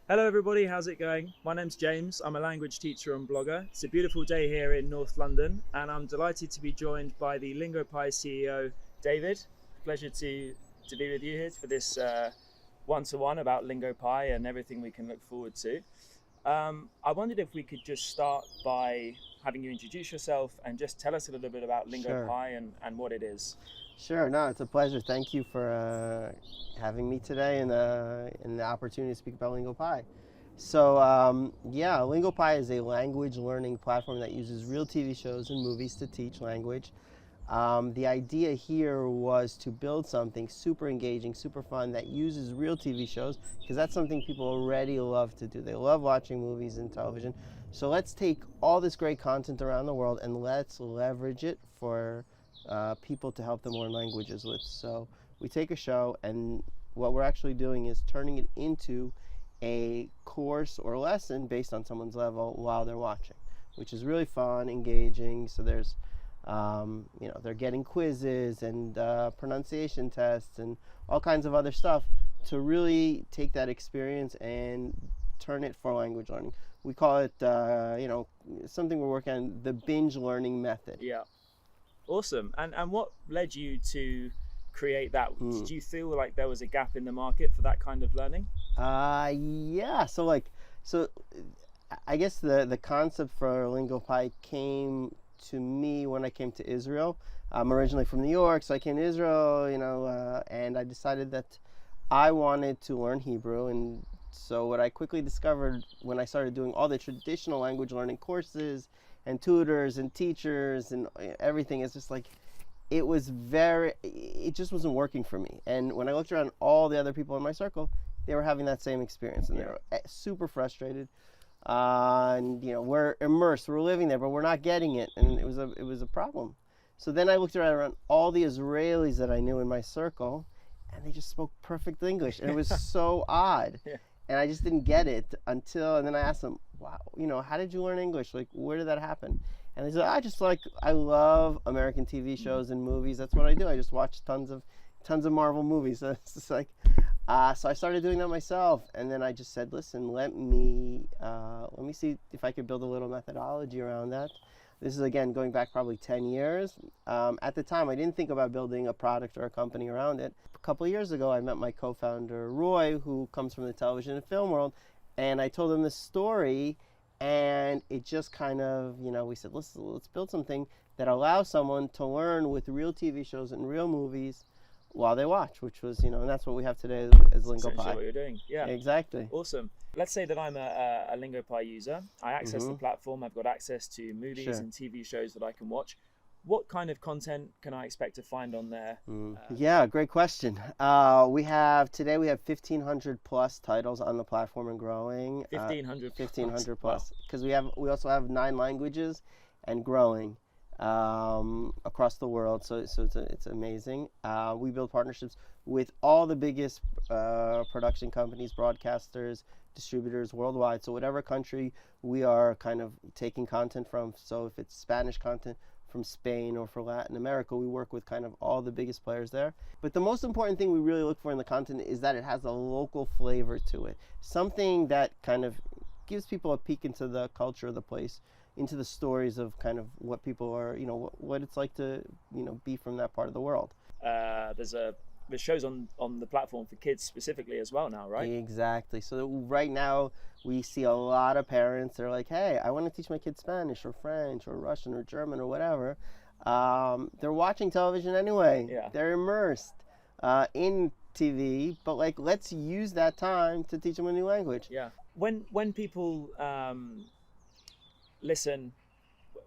Hello everybody, how's it going? My name's James, I'm a language teacher and blogger. It's a beautiful day here in North London and I'm delighted to be joined by the Lingo Pie CEO, David. Pleasure to be with you here for this one-to-one about Lingo Pie and everything we can look forward to. I wondered if we could just start by having you introduce yourself and just tell us a little bit about Lingo Sure. Pie and what it is. Sure. No, it's a pleasure. Thank you for having me today and the opportunity to speak about Lingo Pie. Lingo Pie is a language learning platform that uses real TV shows and movies to teach language. The idea here was to build something super engaging, super fun that uses real TV shows because that's something people already love to do. They love watching movies and television. So let's take all this great content around the world and let's leverage it for people to help them learn languages with. So we take a show, and what we're actually doing is turning it into a course or lesson based on someone's level while they're watching, which is really fun, engaging. So there's they're getting quizzes and pronunciation tests and all kinds of other stuff to really take that experience and turn it for language learning. We call it, something we're working on, the binge learning method. Yeah, awesome. And what led you to create that? Did you feel like there was a gap in the market for that kind of learning? Yeah. So I guess the concept for Lingo Pie came to me when I came to Israel. I'm originally from New York, so I came to Israel, and I decided that I wanted to learn Hebrew. And so what I quickly discovered when I started doing all the traditional language learning courses and tutors and teachers and everything is just like, it just wasn't working for me. And when I looked around all the other people in my circle, they were having that same experience and they were super frustrated. We're immersed, we're living there, but we're not getting it, and it was a problem. So then I looked around all the Israelis that I knew in my circle, and they just spoke perfect English, and it was so odd. Yeah. And I just didn't get it and then I asked them, wow, how did you learn English? Like, where did that happen? And they said, I love American TV shows and movies. That's what I do. I just watch tons of Marvel movies. So it's just like, so I started doing that myself, and then I just said, listen, let me see if I could build a little methodology around that. This is, again, going back probably 10 years. At the time, I didn't think about building a product or a company around it. A couple of years ago, I met my co-founder, Roy, who comes from the television and film world, and I told him this story, and it just kind of, we said, let's build something that allows someone to learn with real TV shows and real movies while they watch, which was, and that's what we have today as Lingo Pie. What you're doing. Yeah, exactly. Awesome. Let's say that I'm a Lingo Pie user. I access the platform. I've got access to movies and TV shows that I can watch. What kind of content can I expect to find on there? Yeah, great question. We have 1,500 plus titles on the platform and growing. 1,500 plus, because we also have 9 languages and growing across the world. So it's amazing. We build partnerships with all the biggest production companies, broadcasters, distributors worldwide. So whatever country we are kind of taking content from. So if it's Spanish content from Spain or for Latin America, we work with kind of all the biggest players there. But the most important thing we really look for in the content is that it has a local flavor to it. Something that kind of gives people a peek into the culture of the place, into the stories of kind of what people are, what it's like to, be from that part of the world. There's shows on the platform for kids specifically as well now, right? Exactly. So right now we see a lot of parents. They're like, hey, I want to teach my kids Spanish or French or Russian or German or whatever. They're watching television anyway. Yeah. They're immersed in TV, but let's use that time to teach them a new language. Yeah. When people listen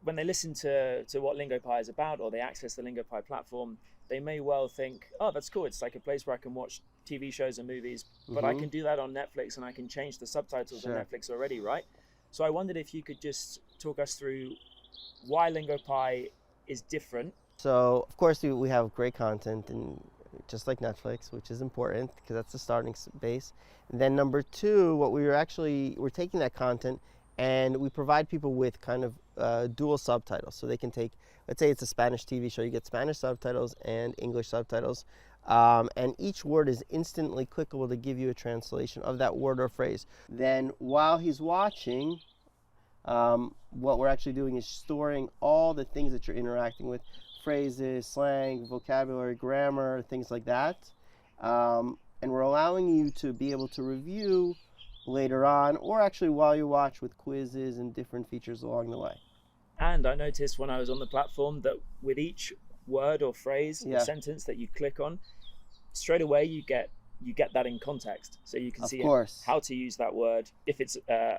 to what Lingo Pie is about, or they access the Lingo Pie platform, they may well think, oh, that's cool. It's like a place where I can watch TV shows and movies, but I can do that on Netflix and I can change the subtitles on Netflix already, right? So I wondered if you could just talk us through why Lingo Pie is different. So, of course, we have great content, and just like Netflix, which is important because that's the starting base. And then number 2, we're taking that content and we provide people with kind of dual subtitles. So they can take, let's say it's a Spanish TV show, you get Spanish subtitles and English subtitles. and each word is instantly clickable to give you a translation of that word or phrase. Then while he's watching, what we're actually doing is storing all the things that you're interacting with, phrases, slang, vocabulary, grammar, things like that. And we're allowing you to be able to review later on, or actually while you watch, with quizzes and different features along the way. And I noticed when I was on the platform that with each word or phrase or sentence that you click on, straight away you get that in context, so you can see how to use that word. If it's a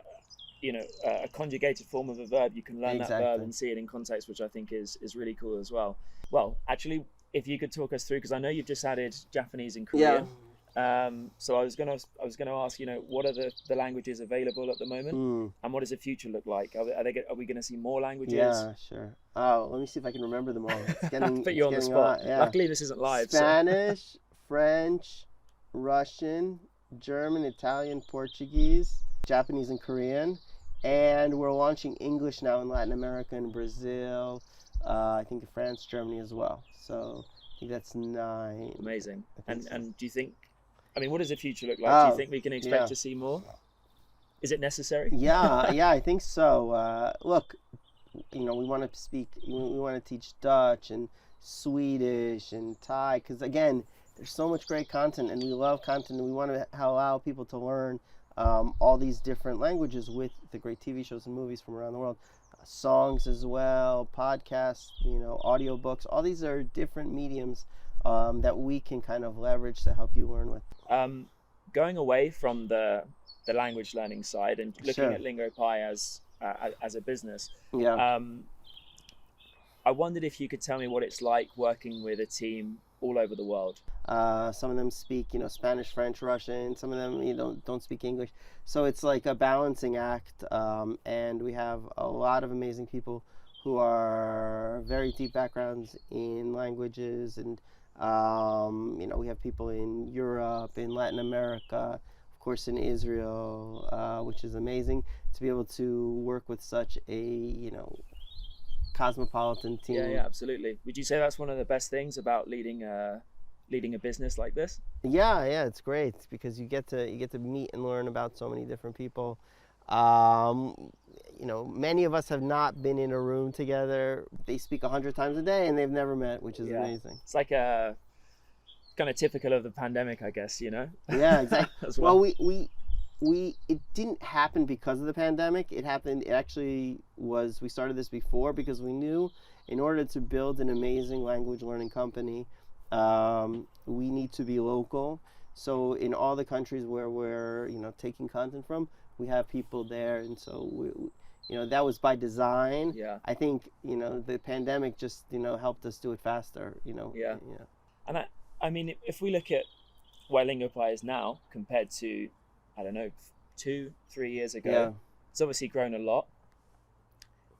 conjugated form of a verb, you can learn that verb and see it in context, which I think is really cool as well. Well, actually, if you could talk us through, because I know you've just added Japanese and Korean. So I was gonna ask, what are the languages available at the moment, and what does the future look like? Are we gonna see more languages? Yeah, sure. Oh, let me see if I can remember them all. It's getting, put you on the spot. Yeah. Luckily, this isn't live. Spanish, French, Russian, German, Italian, Portuguese, Japanese, and Korean. And we're launching English now in Latin America and Brazil. I think France, Germany as well. So I think that's 9. Amazing. And do you think? What does the future look like? Do you think we can expect to see more? Is it necessary? Yeah, I think so. Look, we want to speak. We want to teach Dutch and Swedish and Thai, because again, there's so much great content, and we love content, and we want to allow people to learn all these different languages with the great TV shows and movies from around the world. Songs as well, podcasts, audiobooks. All these are different mediums that we can kind of leverage to help you learn with. Going away from the language learning side and looking at Lingo Pie as a business, I wondered if you could tell me what it's like working with a team all over the world. Some of them speak, Spanish, French, Russian. Some of them, don't speak English. So it's like a balancing act. And we have a lot of amazing people who are very deep backgrounds in languages. And, we have people in Europe, in Latin America, of course in Israel, which is amazing to be able to work with such a, cosmopolitan team. Yeah, absolutely. Would you say that's one of the best things about leading a business like this? Yeah, it's great because you get to meet and learn about so many different people. Many of us have not been in a room together. They speak 100 times a day and they've never met, which is amazing. It's like a kind of typical of the pandemic, I guess. Yeah, exactly. As well, it didn't happen because of the pandemic. It actually we started this before because we knew in order to build an amazing language learning company, we need to be local. So in all the countries where we're, taking content from, we have people there. And so, that was by design. Yeah. I think, the pandemic just, helped us do it faster, Yeah. And if we look at where Lingo Pie is now compared to, 2-3 years ago, it's obviously grown a lot.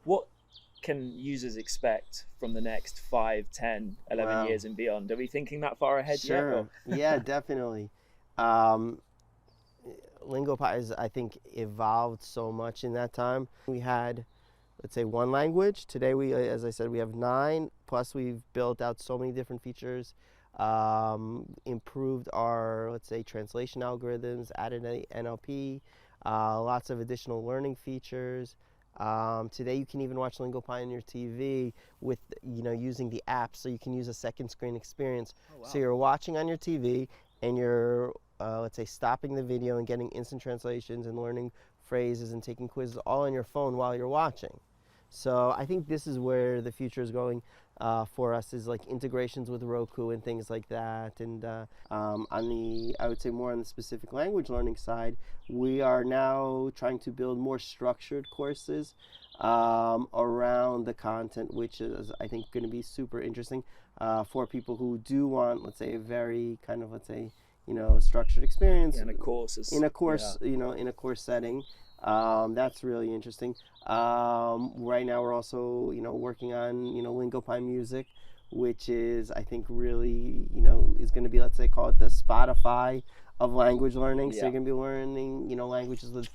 What can users expect from the next 5, 10, 11 years and beyond? Are we thinking that far ahead yet? Sure. Yeah, definitely. Lingo Pie has, I think, evolved so much in that time. We had, let's say, 1 language. Today, as I said, we have 9. Plus, we've built out so many different features, improved our, let's say, translation algorithms, added NLP, lots of additional learning features. Today you can even watch Lingo Pie on your TV with, using the app, so you can use a second screen experience. Oh, wow. So you're watching on your TV and you're, let's say, stopping the video and getting instant translations and learning phrases and taking quizzes all on your phone while you're watching. So I think this is where the future is going for us, is like integrations with Roku and things like that. And I would say more on the specific language learning side, we are now trying to build more structured courses around the content, which is, I think, going to be super interesting for people who do want, let's say, a very kind of, let's say, structured experience in a course, in a course setting. That's really interesting. Right now we're also, working on, Lingo Pie Music, which is, I think, really, is going to be, let's say, call it the Spotify of language learning. So you're going to be learning, languages with,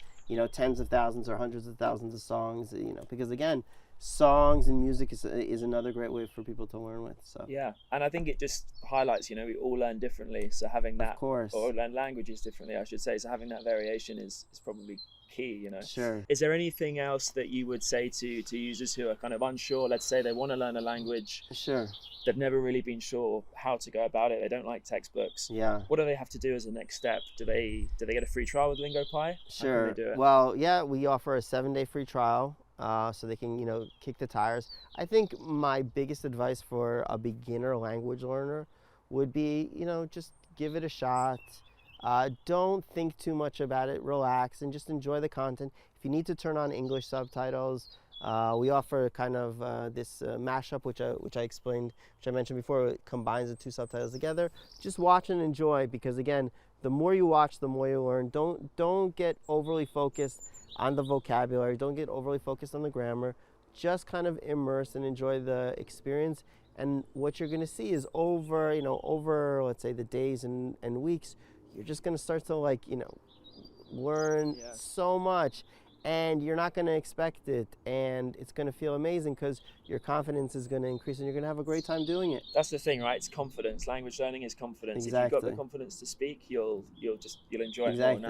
tens of thousands or hundreds of thousands of songs, because again, songs and music is another great way for people to learn with. So Yeah, and I think it just highlights, we all learn differently, so having that, of course, or learn languages differently, I should say, so having that variation is probably key. Sure. Is there anything else that you would say to users who are kind of unsure? Let's say they want to learn a language. Sure. They've never really been sure how to go about it. They don't like textbooks. Yeah. What do they have to do as a next step? Do they get a free trial with Lingo Pie? Sure. How can they do it? Well, yeah, we offer a 7-day free trial, so they can kick the tires. I think my biggest advice for a beginner language learner would be just give it a shot. Don't think too much about it. Relax and just enjoy the content. If you need to turn on English subtitles, we offer kind of this mashup, which I explained, which I mentioned before. It combines the two subtitles together. Just watch and enjoy, because again, the more you watch, the more you learn. Don't get overly focused on the vocabulary. Don't get overly focused on the grammar. Just kind of immerse and enjoy the experience. And what you're going to see is over let's say the days and weeks, you're just going to start to learn so much, and you're not going to expect it, and it's going to feel amazing because your confidence is going to increase and you're going to have a great time doing it. That's the thing, right? It's confidence. Language learning is confidence. Exactly. If you've got the confidence to speak, you'll enjoy it more. Exactly.